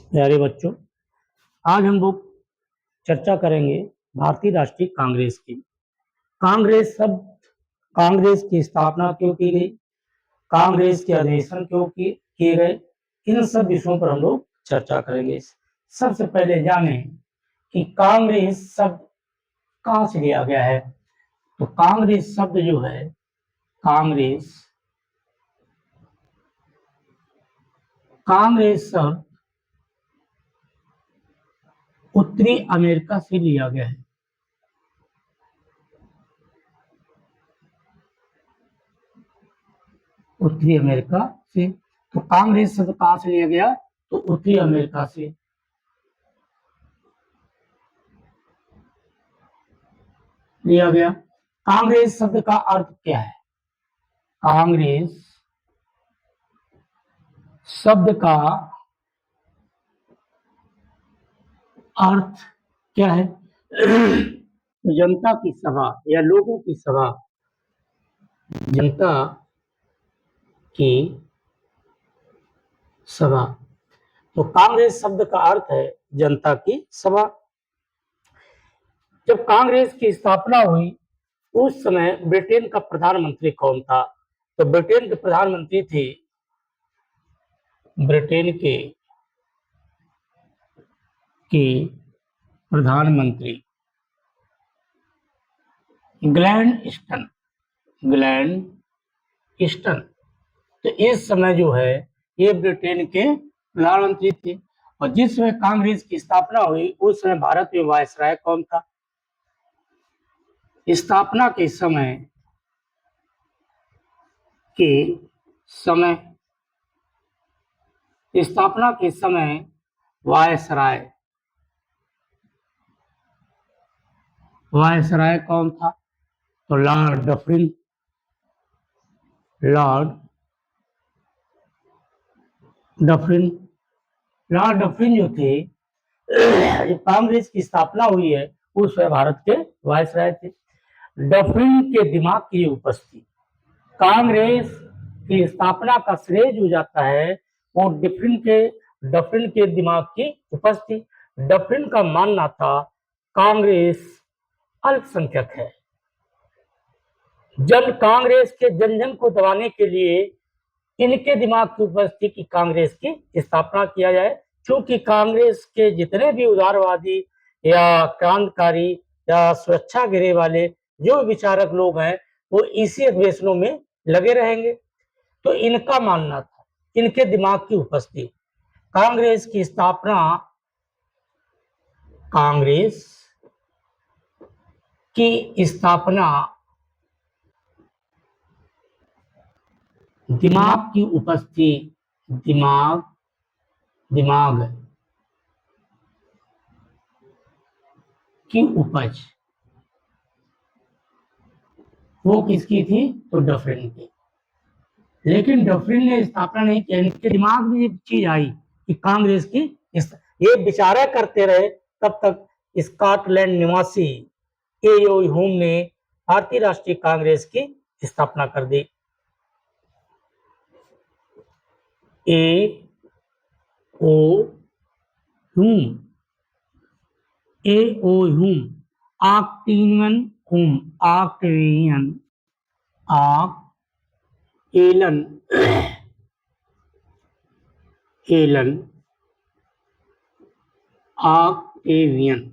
प्यारे बच्चों, आज हम लोग चर्चा करेंगे भारतीय राष्ट्रीय कांग्रेस की। कांग्रेस की स्थापना क्यों की गई, कांग्रेस के अधिवेशन क्यों किए गए, इन सब विषयों पर हम लोग चर्चा करेंगे। सबसे पहले जाने कि कांग्रेस शब्द कहाँ से लिया गया है। तो कांग्रेस शब्द जो है, कांग्रेस शब्द उत्तरी अमेरिका से लिया गया है। उत्तरी अमेरिका से। तो कांग्रेस शब्द कहां से लिया गया, तो उत्तरी अमेरिका से लिया गया। कांग्रेस शब्द का अर्थ क्या है? कांग्रेस शब्द का अर्थ क्या है? जनता की सभा या लोगों की सभा, जनता की सभा। तो कांग्रेस शब्द का अर्थ है जनता की सभा। जब कांग्रेस की स्थापना हुई उस समय ब्रिटेन का प्रधानमंत्री कौन था? तो ब्रिटेन के प्रधानमंत्री थे प्रधानमंत्री ग्लैडस्टोन। तो इस समय जो है ये ब्रिटेन के प्रधानमंत्री थे। और जिस समय कांग्रेस की स्थापना हुई उस समय भारत में वायसराय कौन था? स्थापना के समय वायसराय कौन था? तो लॉर्ड डफरिन जो थे, जब कांग्रेस की स्थापना हुई है उस समय भारत के वायसराय थे। डफरिन के दिमाग की उपस्थिति, कांग्रेस की स्थापना का श्रेय जो जाता है वो डफरिन के दिमाग की उपस्थिति। डफरिन का मानना था कांग्रेस अल्पसंख्यक है। कांग्रेस के जन जन को दबाने के लिए इनके दिमाग की उपस्थिति की कांग्रेस की स्थापना किया जाए, क्योंकि कांग्रेस के जितने भी उदारवादी या क्रांतिकारी या स्वच्छाग्रह वाले जो विचारक लोग हैं वो इसी अधिवेशनों में लगे रहेंगे। तो इनका मानना था, इनके दिमाग की उपस्थिति, कांग्रेस की स्थापना दिमाग की उपस्थिति, दिमाग की उपज वो किसकी थी? तो डफरिन की। लेकिन डफरिन ने स्थापना नहीं किया, इनके दिमाग में एक चीज आई कि कांग्रेस की ये विचारा करते रहे। तब तक स्कॉटलैंड निवासी ए.ओ. ह्यूम ने भारतीय राष्ट्रीय कांग्रेस की स्थापना कर दी। ए.ओ. ह्यूम ऑक्टेवियन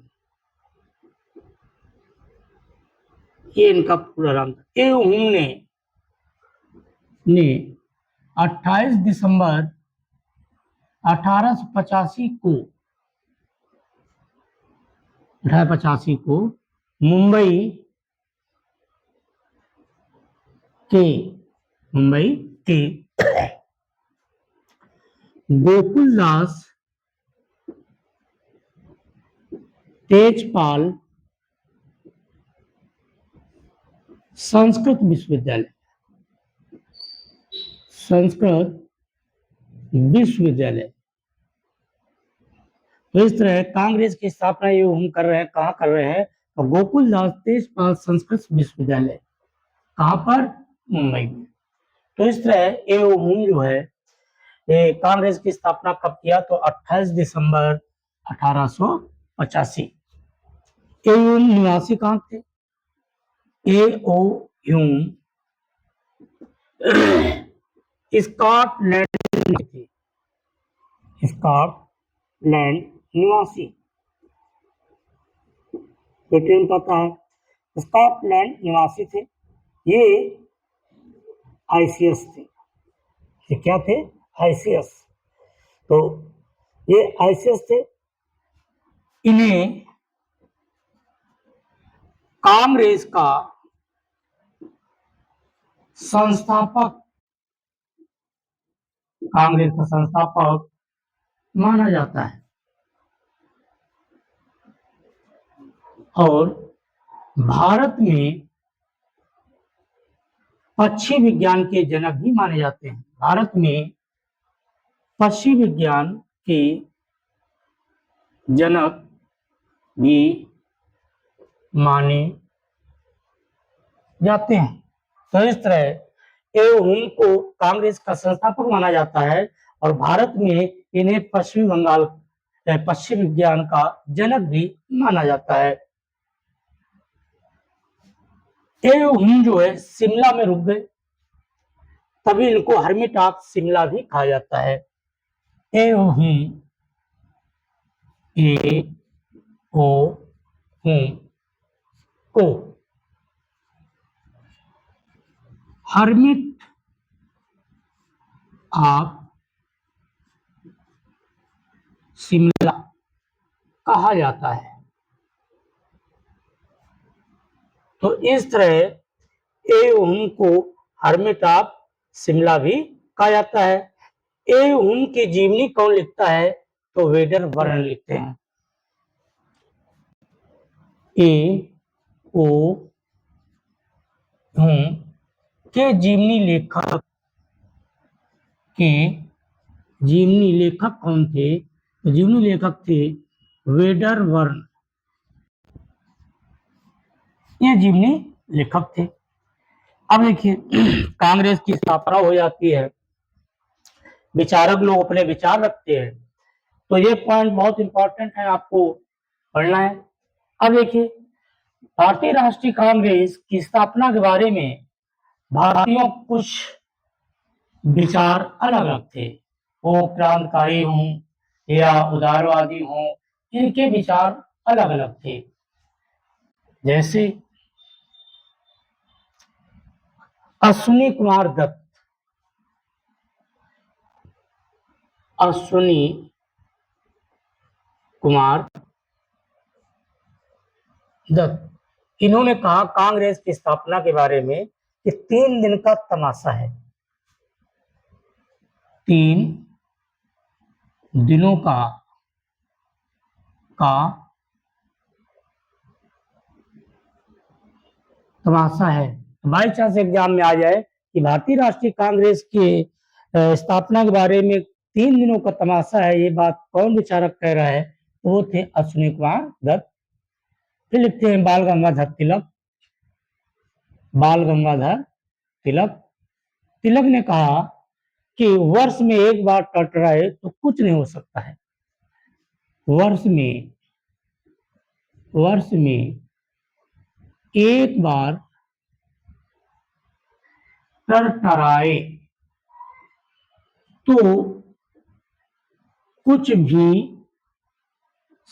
ये इनका पूरा नाम था। ए.ओ. ह्यूम ने 28 दिसंबर 1885 को मुंबई के गोकुलदास तेजपाल संस्कृत विश्वविद्यालय। तो इस तरह कांग्रेस की स्थापना ये हम कर रहे हैं, कहाँ कर रहे हैं? तो गोकुलदास तेजपाल संस्कृत विश्वविद्यालय, कहाँ पर? मुंबई में। तो इस तरह ए.ओ. ह्यूम जो है ये कांग्रेस की स्थापना कब किया? तो 28 दिसंबर 1885। ए ह्यूम निवासी कहाँ थे? ए ओ ह्यूम स्कॉटलैंड में थे, स्कॉटलैंड निवासी। ब्रिटेन पता है, स्कॉटलैंड निवासी थे। ये आईसीएस थे। ये क्या थे? आईसीएस। तो ये आईसीएस थे। इन्हें कांग्रेस का संस्थापक माना जाता है और भारत में पक्षी विज्ञान के जनक भी माने जाते हैं। भारत में पक्षी विज्ञान के जनक भी माने जाते हैं। तो इस तरह ह्यूम को कांग्रेस का संस्थापक माना जाता है और भारत में इन्हें पश्चिम विज्ञान का जनक भी माना जाता है। ह्यूम जो है शिमला में रुक गए, तभी इनको हर्मिट ऑफ शिमला भी कहा जाता है। ह्यूम को हर्मिट ऑफ शिमला कहा जाता है। तो इस तरह ह्यूम को हर्मिट ऑफ शिमला भी कहा जाता है। ह्यूम की जीवनी कौन लिखता है? तो वेडर वर्न लिखते हैं। ह्यूम के जीवनी लेखक कौन थे? तो जीवनी लेखक थे वेडर वर्न। ये जीवनी लेखक थे। अब देखिए कांग्रेस की स्थापना हो जाती है, विचारक लोग अपने विचार रखते हैं, तो ये पॉइंट बहुत इंपॉर्टेंट है, आपको पढ़ना है। अब देखिए भारतीय राष्ट्रीय कांग्रेस की स्थापना के बारे में भारतीयों कुछ विचार अलग अलग थे। वो क्रांतिकारी हों या उदारवादी हों, इनके विचार अलग अलग थे। जैसे अश्विनी कुमार दत्त इन्होंने कहा कांग्रेस की स्थापना के बारे में कि 3 दिन का तमाशा है। 3 दिनों का तमाशा है। बाई चांस एग्जाम में आ जाए कि भारतीय राष्ट्रीय कांग्रेस की स्थापना के बारे में 3 दिनों का तमाशा है, ये बात कौन विचारक कह रहा है? वो थे अश्विनी कुमार दत्त। फिर लिखते हैं बाल गंगाधर तिलक ने कहा कि वर्ष में एक बार टकराए तो कुछ नहीं हो सकता है। वर्ष में एक बार टकराए तो कुछ भी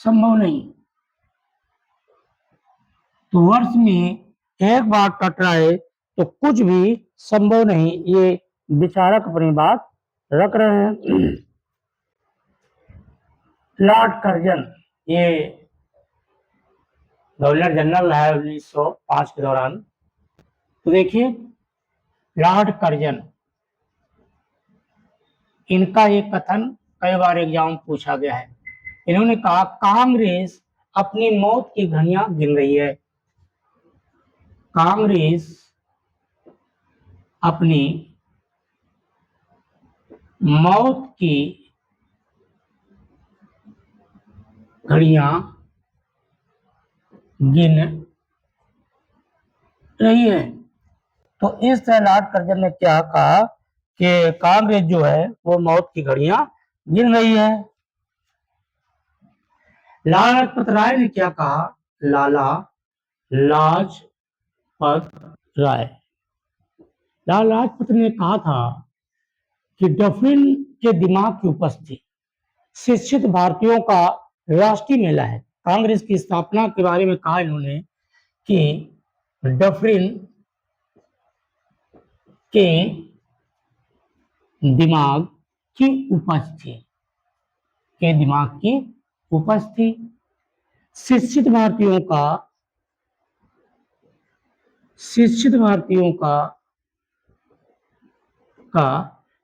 संभव नहीं। तो वर्ष में एक बार टकराए तो कुछ भी संभव नहीं, ये विचारक अपनी बात रख रहे हैं। लॉर्ड कर्जन, ये गवर्नर जनरल है 1905 के दौरान। तो देखिए लॉर्ड कर्जन, इनका एक कथन कई बार एग्जाम पूछा गया है। इन्होंने कहा कांग्रेस अपनी मौत की घड़ियां गिन रही है। कांग्रेस अपनी मौत की घड़ियां गिन रही है। तो इस तरह लॉर्ड कर्जन ने क्या कहा कि कांग्रेस जो है वो मौत की घड़ियां गिन रही है। लाला लाजपत राय ने क्या कहा? लाला लाजपत राय, लाला लाजपत ने कहा था कि डफरिन के दिमाग की उपस्थिति शिक्षित भारतीयों का राष्ट्रीय मेला है। कांग्रेस की स्थापना के बारे में कहा इन्होंने कि डफरिन के दिमाग की उपस्थिति शिक्षित भारतीयों का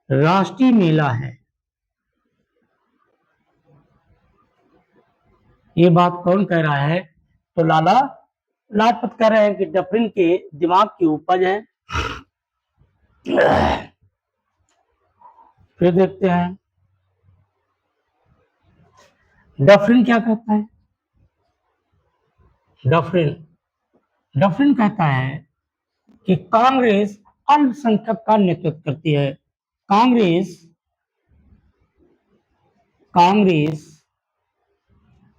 राष्ट्रीय मेला है। ये बात कौन कह रहा है? तो लाला लाजपत कह रहे हैं कि डफरिन के दिमाग की उपज है। फिर देखते हैं डफरिन क्या कहता है। डफरिन कहता है कि कांग्रेस अल्पसंख्यक का नेतृत्व करती है। कांग्रेस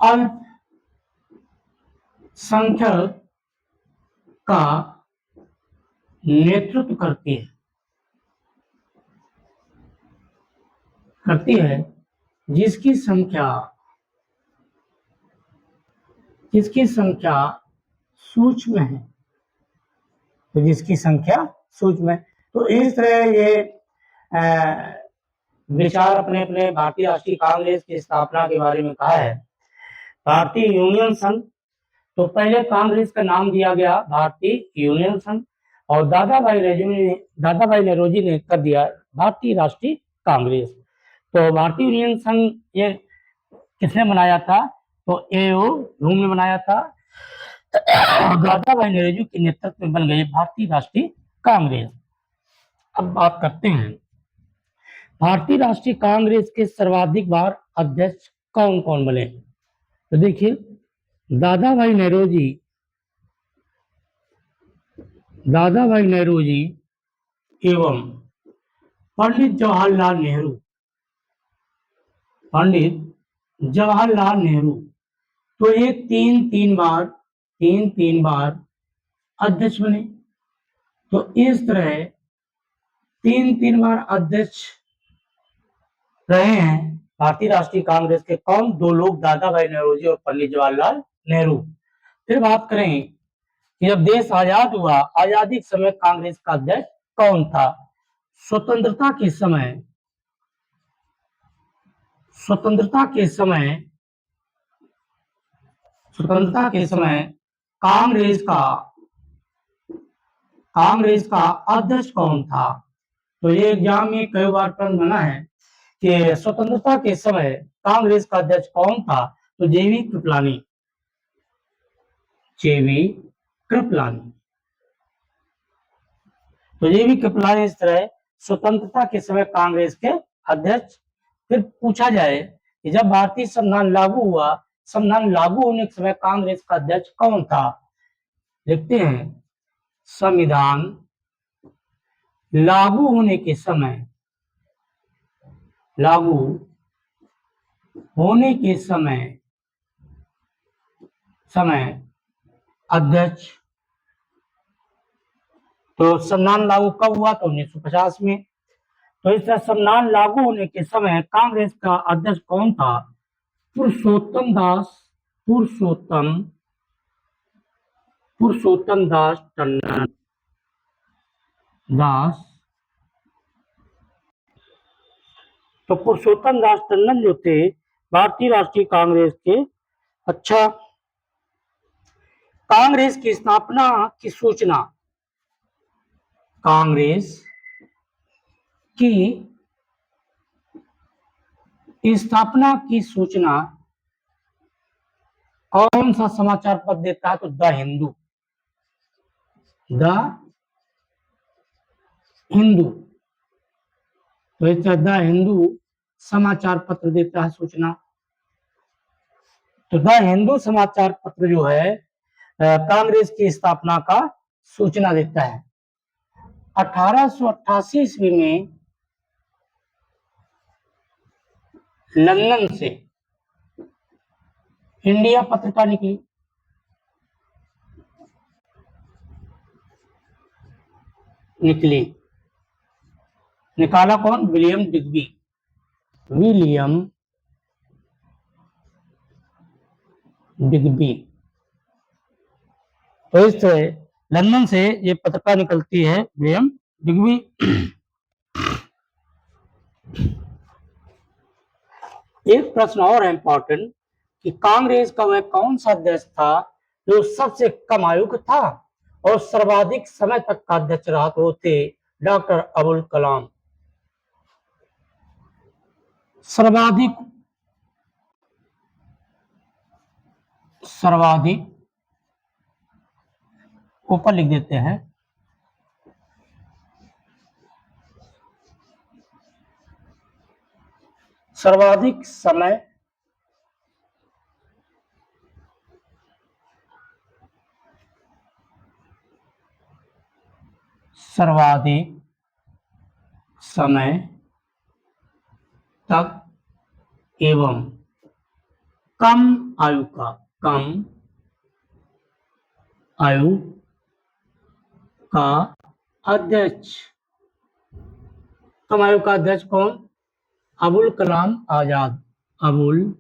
अल्पसंख्यक का नेतृत्व करती है जिसकी संख्या सूक्ष्म है। तो इस तरह ये विचार अपने अपने भारतीय राष्ट्रीय कांग्रेस की स्थापना के बारे में कहा है। भारतीय यूनियन संघ, तो पहले कांग्रेस का नाम दिया गया भारतीय यूनियन संघ और दादा भाई नौरोजी ने कर दिया भारतीय राष्ट्रीय कांग्रेस। तो भारतीय यूनियन संघ ये किसने बनाया था? तो एओ ह्यूम ने बनाया था। दादा भाई नौरोजी के नेतृत्व में बन गई भारतीय राष्ट्रीय कांग्रेस। अब बात करते हैं भारतीय राष्ट्रीय कांग्रेस के सर्वाधिक बार अध्यक्ष कौन कौन बने। तो देखिए दादा भाई नौरोजी एवं पंडित जवाहरलाल नेहरू, तो ये तीन बार अध्यक्ष बने। तो इस तरह तीन बार अध्यक्ष रहे हैं भारतीय राष्ट्रीय कांग्रेस के कौन? दो लोग, दादा भाई नौरोजी और पंडित जवाहरलाल नेहरू। फिर बात करें कि जब देश आजाद हुआ, आजादी के समय कांग्रेस का अध्यक्ष कौन था? स्वतंत्रता के समय कांग्रेस का अध्यक्ष कौन था? तो ये एग्जाम में कई बार प्रश्न बना है कि स्वतंत्रता के समय कांग्रेस का अध्यक्ष कौन था? तो जेवी कृपलानी इस तरह स्वतंत्रता के समय कांग्रेस के अध्यक्ष। फिर पूछा जाए कि जब भारतीय संविधान लागू हुआ, संविधान लागू होने के समय कांग्रेस का अध्यक्ष कौन था? देखते हैं संविधान लागू होने के समय अध्यक्ष। तो संविधान लागू कब हुआ? तो 1950 में। तो इस तरह संविधान लागू होने के समय कांग्रेस का अध्यक्ष कौन था? पुरुषोत्तम दास तो पुरुषोत्तम दास टंडन जो थे भारतीय राष्ट्रीय कांग्रेस के। अच्छा, कांग्रेस की स्थापना की सूचना कौन सा समाचार पत्र देता है? तो द हिंदू। तो इस द हिंदू समाचार पत्र देता है सूचना। तो द हिंदू समाचार पत्र जो है कांग्रेस की स्थापना का सूचना देता है। 1888 ईस्वी में लंदन से इंडिया पत्रिका निकली। निकाला कौन? William Digby. William Digby. तो इस तरह लंदन से ये पत्रिका निकलती है, विलियम डिग्बी। एक प्रश्न और है इंपॉर्टेंट कि कांग्रेस का वह कौन सा अध्यक्ष था जो सबसे कम आयु का था और सर्वाधिक समय तक का अध्यक्ष रहा? तो थे डॉक्टर अबुल कलाम। सर्वाधिक ऊपर लिख देते हैं, सर्वाधिक समय तक एवं कम आयु का अध्यक्ष। कम आयु का अध्यक्ष कौन? अबुल कलाम आजाद। अबुल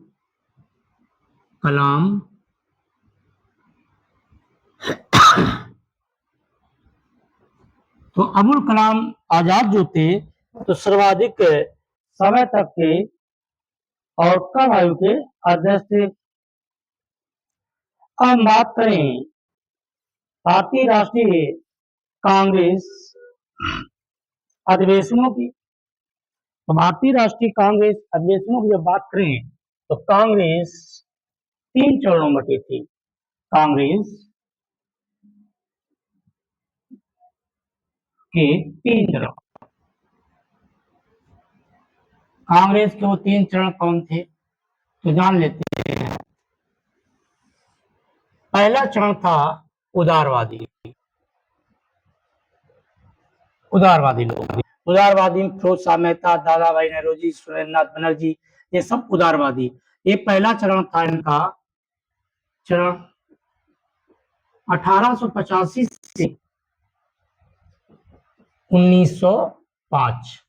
कलाम तो अबुल कलाम आजाद जो थे तो सर्वाधिक समय तक के और कम आयु के अध्यक्ष थे। अब हम बात करें भारतीय राष्ट्रीय कांग्रेस अधिवेशनों की। तो भारतीय राष्ट्रीय कांग्रेस अधिवेशनों की जब बात करें तो कांग्रेस 3 चरणों में बटी थी। कांग्रेस के 3 चरण। कांग्रेस के वो 3 चरण कौन थे तो जान लेते हैं। पहला चरण था उदारवादी लोग। उदारवादी में फिरोज शाह मेहता, दादा भाई नौरोजी, सुरेंद्रनाथ बनर्जी, ये सब उदारवादी। ये पहला चरण था इनका। चरण 1885 से 1905।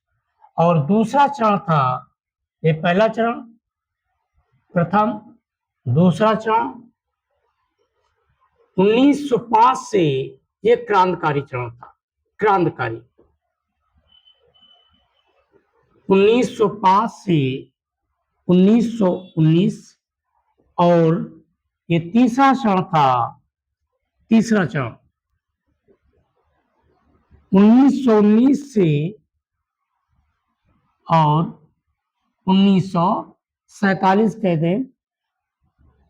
और दूसरा चरण था, ये पहला चरण प्रथम, दूसरा चरण 1905 से ये क्रांतिकारी चरण था। क्रांतिकारी 1905 से 1919। और ये तीसरा चरण था, तीसरा चरण 1919 से और 1947 कह दें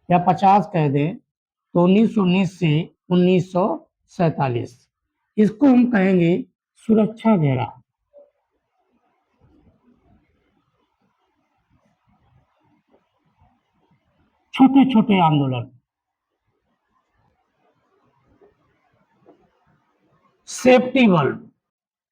या 50 कह दें तो 1919 से 1947। इसको हम कहेंगे सुरक्षा घेरा। छोटे छोटे आंदोलन। Safety bulb.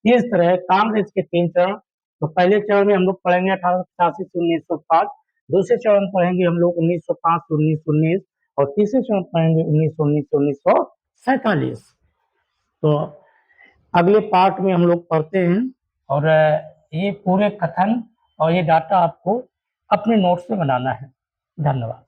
इस तरह कांग्रेस के 3 चरण। तो पहले चरण में हम लोग पढ़ेंगे 1885 से 1905। दूसरे चरण में पढ़ेंगे हम लोग 1905 से 1919। और तीसरे चरण पढ़ेंगे 1919 से 1947। तो अगले पार्ट में हम लोग पढ़ते हैं। और ये पूरे कथन और ये डाटा आपको अपने नोट्स में बनाना है। धन्यवाद।